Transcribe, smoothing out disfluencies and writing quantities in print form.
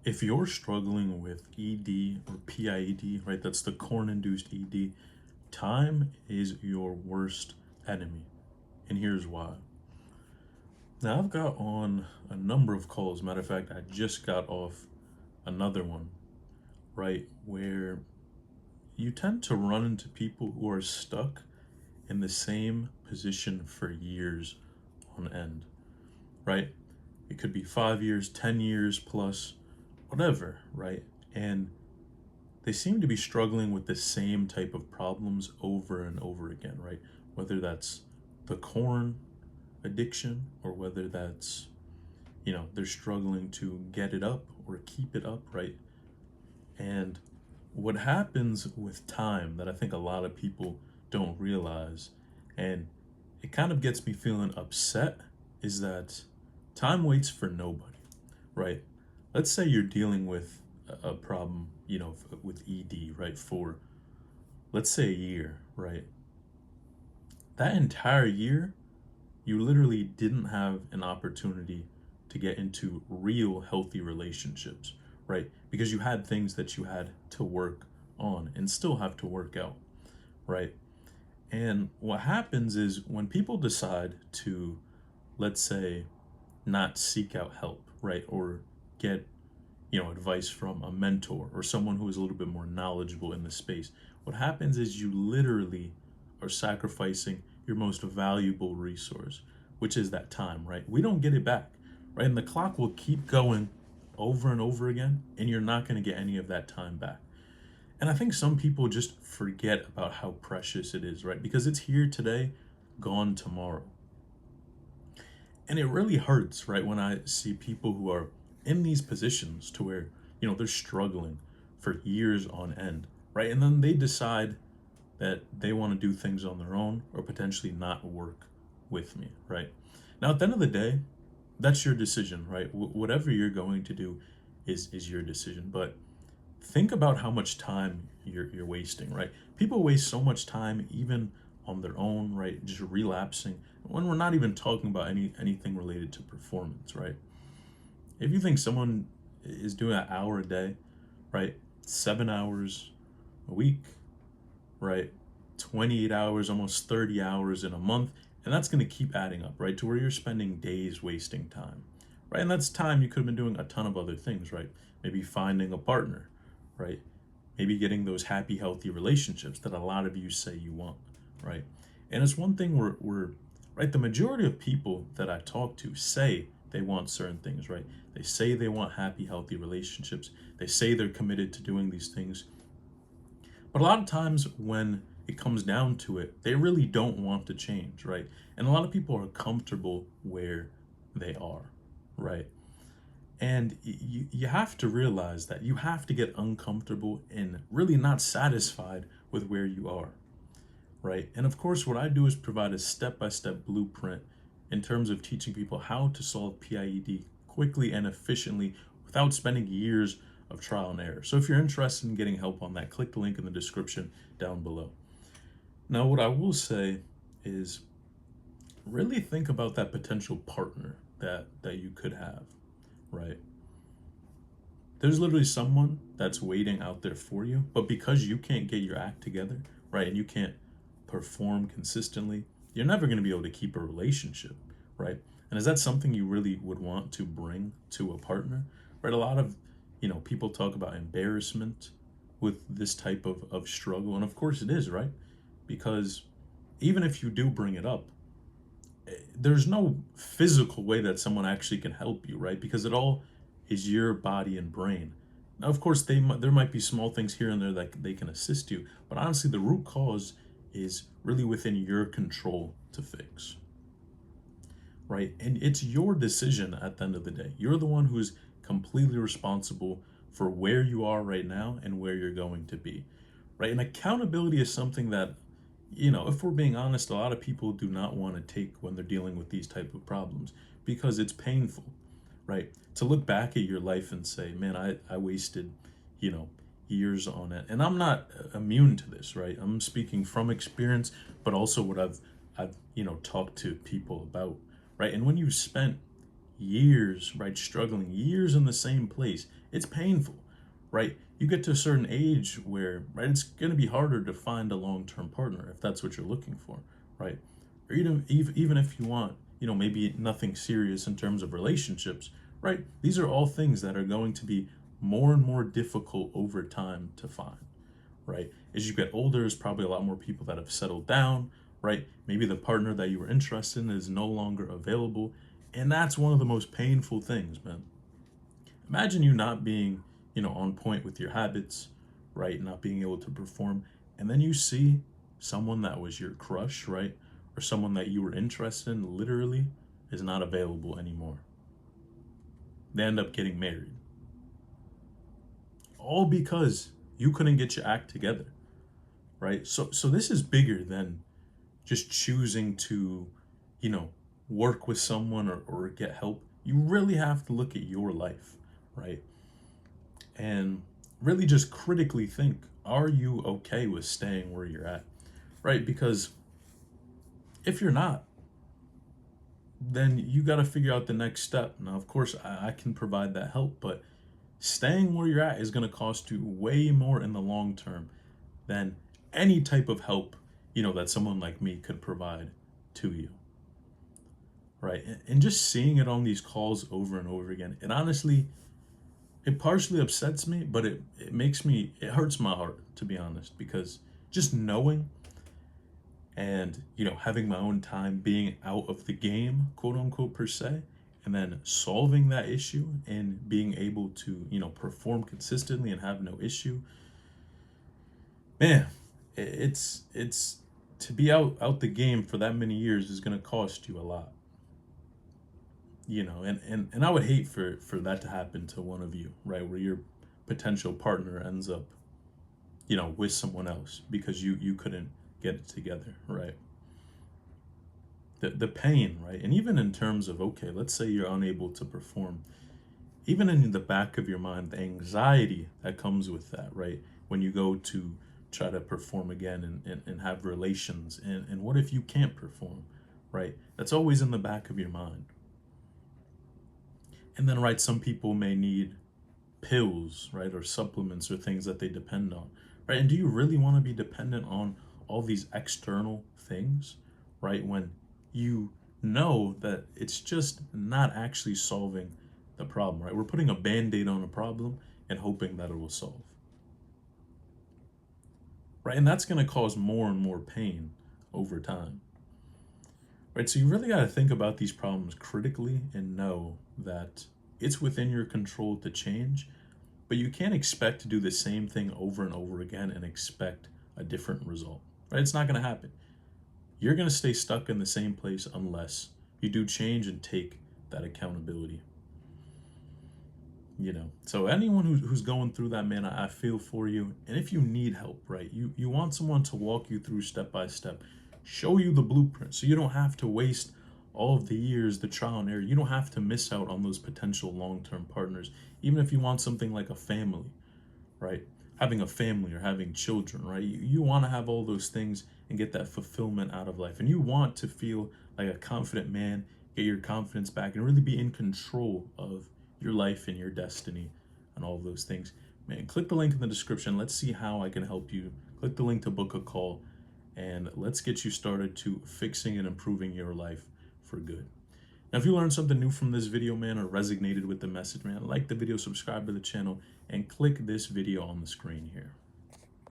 if you're struggling with ED or PIED, right, that's the corn induced ED, time is your worst enemy. And here's why. Now, I've got on a number of calls. Matter of fact, I just got off another one, right, where you tend to run into people who are stuck in the same position for years on end, right? It could be 5 years, 10 years plus, whatever, right? And they seem to be struggling with the same type of problems over and over again, right? Whether that's the corn addiction or whether that's, they're struggling to get it up or keep it up, right? And what happens with time that I think a lot of people don't realize, and it kind of gets me feeling upset, is that time waits for nobody, right? Let's say you're dealing with a problem, with ED, right, for let's say a year, right? That entire year, you literally didn't have an opportunity to get into real healthy relationships, right? Because you had things that you had to work on and still have to work out, right? And what happens is when people decide to, let's say, not seek out help, right? Or get, advice from a mentor or someone who is a little bit more knowledgeable in the space, what happens is you literally are sacrificing your most valuable resource, which is that time, right? We don't get it back, right? And the clock will keep going over and over again, and you're not going to get any of that time back. And I think some people just forget about how precious it is, right? Because it's here today, gone tomorrow. And it really hurts, right, when I see people who are in these positions to where, they're struggling for years on end, right? And then they decide that they want to do things on their own or potentially not work with me, right? Now, at the end of the day, that's your decision, right? Whatever you're going to do is your decision. But think about how much time you're wasting, right? People waste so much time even on their own, right? Just relapsing when we're not even talking about anything related to performance, right? If you think someone is doing an hour a day, right? 7 hours a week, right? 28 hours, almost 30 hours in a month, and that's going to keep adding up, right? To where you're spending days wasting time, right? And that's time you could have been doing a ton of other things, right? Maybe finding a partner, right? Maybe getting those happy, healthy relationships that a lot of you say you want, right? And it's one thing we're right, the majority of people that I talk to say they want certain things, right? They say they want happy, healthy relationships. They say they're committed to doing these things. But a lot of times when it comes down to it, they really don't want to change, right? And a lot of people are comfortable where they are, right? And you have to realize that you have to get uncomfortable and really not satisfied with where you are, right? And of course, what I do is provide a step by step blueprint in terms of teaching people how to solve PIED quickly and efficiently without spending years of trial and error. So if you're interested in getting help on that, click the link in the description down below. Now, what I will say is really think about that potential partner that you could have, right? There's literally someone that's waiting out there for you, but because you can't get your act together, right, and you can't perform consistently, you're never going to be able to keep a relationship, right? And is that something you really would want to bring to a partner? Right? A lot of, people talk about embarrassment with this type of struggle. And of course it is, right? Because even if you do bring it up, there's no physical way that someone actually can help you, right? Because it all is your body and brain. Now, of course, there might be small things here and there that they can assist you, but honestly, the root cause is really within your control to fix, right? And it's your decision at the end of the day. You're the one who's completely responsible for where you are right now and where you're going to be, right? And accountability is something that, if we're being honest, a lot of people do not want to take when they're dealing with these type of problems because it's painful, right? To look back at your life and say, man, I wasted, years on it. And I'm not immune to this, right? I'm speaking from experience, but also what I've talked to people about, right? And when you spent years, right? Struggling, years in the same place. It's painful, right? You get to a certain age where, right, it's going to be harder to find a long-term partner if that's what you're looking for, right? Or even if you want, maybe nothing serious in terms of relationships, right? These are all things that are going to be more and more difficult over time to find, right? As you get older, there's probably a lot more people that have settled down, right? Maybe the partner that you were interested in is no longer available. And that's one of the most painful things, man. Imagine you not being, on point with your habits, right? Not being able to perform. And then you see someone that was your crush, right? Or someone that you were interested in literally is not available anymore. They end up getting married. All because you couldn't get your act together, right? So this is bigger than just choosing to, you know, work with someone or get help. You really have to look at your life, right? And really just critically think, are you okay with staying where you're at, right? Because if you're not, then you got to figure out the next step. Now, of course, I can provide that help, but staying where you're at is going to cost you way more in the long term than any type of help, that someone like me could provide to you. Right. And just seeing it on these calls over and over again, it partially upsets me, but it hurts my heart, to be honest, because just knowing and, having my own time being out of the game, quote unquote, per se, and then solving that issue and being able to, perform consistently and have no issue, man, it's to be out the game for that many years is going to cost you a lot, and I would hate for that to happen to one of you, right, where your potential partner ends up, with someone else because you couldn't get it together, right? The pain, right? And even in terms of, okay, let's say you're unable to perform, even in the back of your mind, the anxiety that comes with that, right? When you go to try to perform again and have relations, and what if you can't perform, right? That's always in the back of your mind. And then, right, some people may need pills, right, or supplements or things that they depend on, right? And do you really want to be dependent on all these external things, right, when you know that it's just not actually solving the problem, right? We're putting a band-aid on a problem and hoping that it will solve, right? And that's going to cause more and more pain over time, right? So you really got to think about these problems critically and know that it's within your control to change, but you can't expect to do the same thing over and over again and expect a different result, right? It's not going to happen. You're going to stay stuck in the same place unless you do change and take that accountability. So anyone who's going through that, man, I feel for you. And if you need help, right, you want someone to walk you through step by step, show you the blueprint so you don't have to waste all of the years, the trial and error. You don't have to miss out on those potential long-term partners, even if you want something like a family, right? Having a family or having children, right? You want to have all those things and get that fulfillment out of life. And you want to feel like a confident man, get your confidence back, and really be in control of your life and your destiny and all of those things. Man, click the link in the description. Let's see how I can help you. Click the link to book a call, and let's get you started to fixing and improving your life for good. Now, if you learned something new from this video, man, or resonated with the message, man, like the video, subscribe to the channel, and click this video on the screen here.